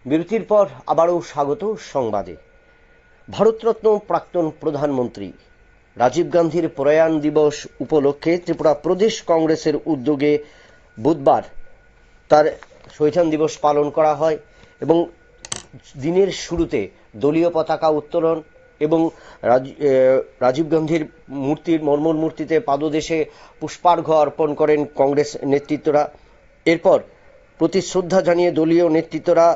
বিরতির পর আবারও স্বাগত সংবাদে। ভারতরত্ন প্রাক্তন প্রধানমন্ত্রী রাজীব গান্ধীর প্রয়াণ দিবস উপলক্ষে ত্রিপুরা প্রদেশ কংগ্রেসের উদ্যোগে বুধবার তার শহীদ দিবস পালন করা হয় এবং দিনের শুরুতে দলীয় পতাকা উত্তোলন এবং রাজীব গান্ধীর মর্মর মূর্তিতে পাদদেশে পুষ্পার্ঘ্য অর্পণ করেন কংগ্রেস নেতৃত্বরা। এরপর প্রতি শ্রদ্ধা জানিয়ে দলীয় নেতৃত্বরা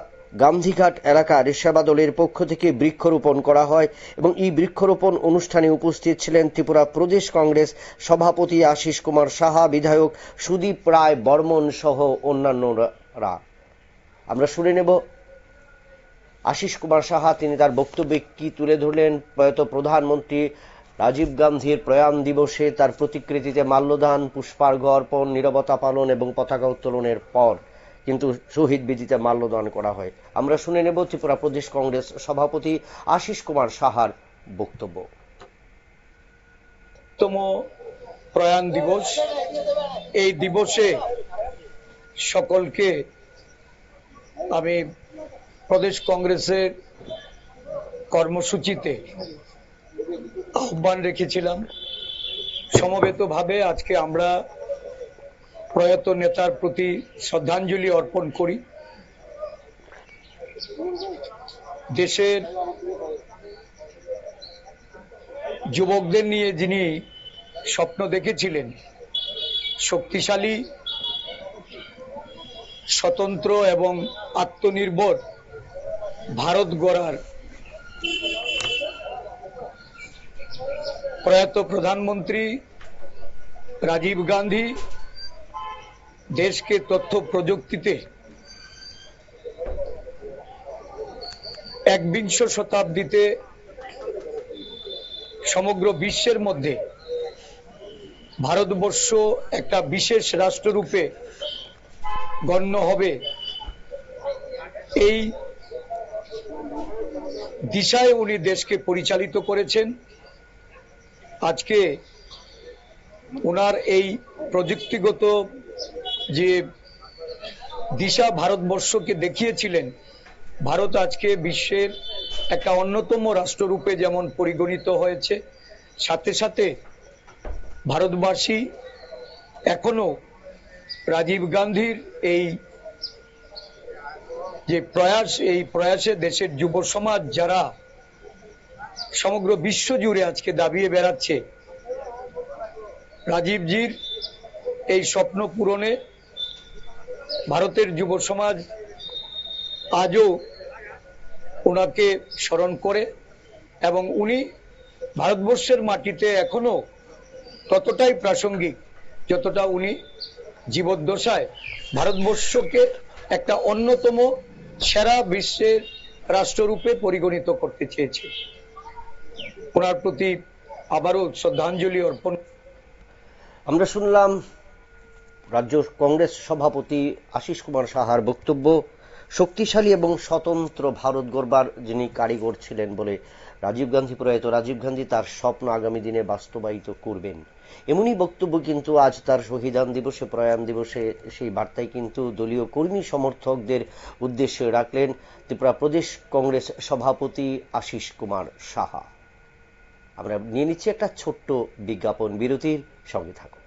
গান্ধীঘাট এলাকার সেবা দলের পক্ষ থেকে বৃক্ষরোপণ করা হয় এবং এই বৃক্ষরোপণ অনুষ্ঠানে উপস্থিত ছিলেন ত্রিপুরা প্রদেশ কংগ্রেস সভাপতি আশিস কুমার সাহা, বিধায়ক সুদীপ রায় বর্মন সহ অন্যান্যরা। আমরা শুনে নেব আশিস কুমার সাহা তিনি তার বক্তব্যে কি তুলে ধরলেন। প্রয়াত প্রধানমন্ত্রী রাজীব গান্ধীর প্রয়াণ দিবসে তার প্রতিকৃতিতে মাল্যদান, পুষ্পার্ঘ্য অর্পণ, নীরবতা পালন এবং পতাকা উত্তোলনের পর কিন্তু শহীদ বেদিতে মাল্যদান করা হয়। আমরা শুনে নেব ত্রিপুরা প্রদেশ কংগ্রেস সভাপতি আশিস কুমার সাহার বক্তব্য। প্রয়াণ দিবস, এই দিবসে সকলকে আমি প্রদেশ কংগ্রেসের কর্মসূচিতে আহ্বান রেখেছিলাম। সমবেতভাবে আজকে আমরা প্রয়াত নেতার প্রতি শ্রদ্ধাঞ্জলি অর্পণ করি। দেশের যুবকদের নিয়ে যিনি স্বপ্ন দেখেছিলেন শক্তিশালী, স্বতন্ত্র এবং আত্মনির্ভর ভারত গড়ার, প্রয়াত প্রধানমন্ত্রী রাজীব গান্ধী দেশকে তথ্য প্রযুক্তিতে একবিংশ শতাব্দীতে সমগ্র বিশ্বের মধ্যে ভারতবর্ষ একটা বিশেষ রাষ্ট্ররূপে গণ্য হবে, এই দিশায় উনি দেশকে পরিচালিত করেছেন। আজকে ওনার এই প্রযুক্তিগত যে দিশা ভারতবর্ষকে দেখিয়েছিলেন, ভারত আজকে বিশ্বের একটা অন্যতম রাষ্ট্ররূপে যেমন পরিগণিত হয়েছে, সাথে সাথে ভারতবাসী এখনো রাজীব গান্ধীর এই যে প্রয়াস, এই প্রয়াসে দেশের যুব সমাজ যারা সমগ্র বিশ্ব জুড়ে আজকে দাবিয়ে বেড়াচ্ছে, রাজীবজির এই স্বপ্ন পূরণে ভারতের যুব সমাজ আজও ওনাকে স্মরণ করে এবং উনি ভারতবর্ষের মাটিতে এখনো ততটাই প্রাসঙ্গিক যতটা উনি জীবদ্দশায় ভারতবর্ষকে একটা অন্যতম সেরা বিশ্বের রাষ্ট্ররূপে পরিগণিত করতে চেয়েছে। ওনার প্রতি আবারও শ্রদ্ধাঞ্জলি অর্পণ। আমরা শুনলাম রাজ্য কংগ্রেস সভাপতি আশিস কুমার সাহার বক্তব্য। শক্তিশালী এবং স্বতন্ত্র ভারত গড়বার যিনি কারিগর ছিলেন বলে প্রয়াত রাজীব গান্ধী তার স্বপ্ন আগামী দিনে বাস্তবায়িত করবেন, এমনই বক্তব্য কিন্তু আজ তার শহীদান দিবসে, প্রয়াণ দিবসে সেই বার্তায় কিন্তু দলীয় কর্মী সমর্থকদের উদ্দেশ্যে রাখলেন ত্রিপুরা প্রদেশ কংগ্রেস সভাপতি আশিস কুমার সাহা। আমরা নিয়ে নিচ্ছি একটা ছোট্ট বিজ্ঞাপন বিরতির, সঙ্গে থাকুন।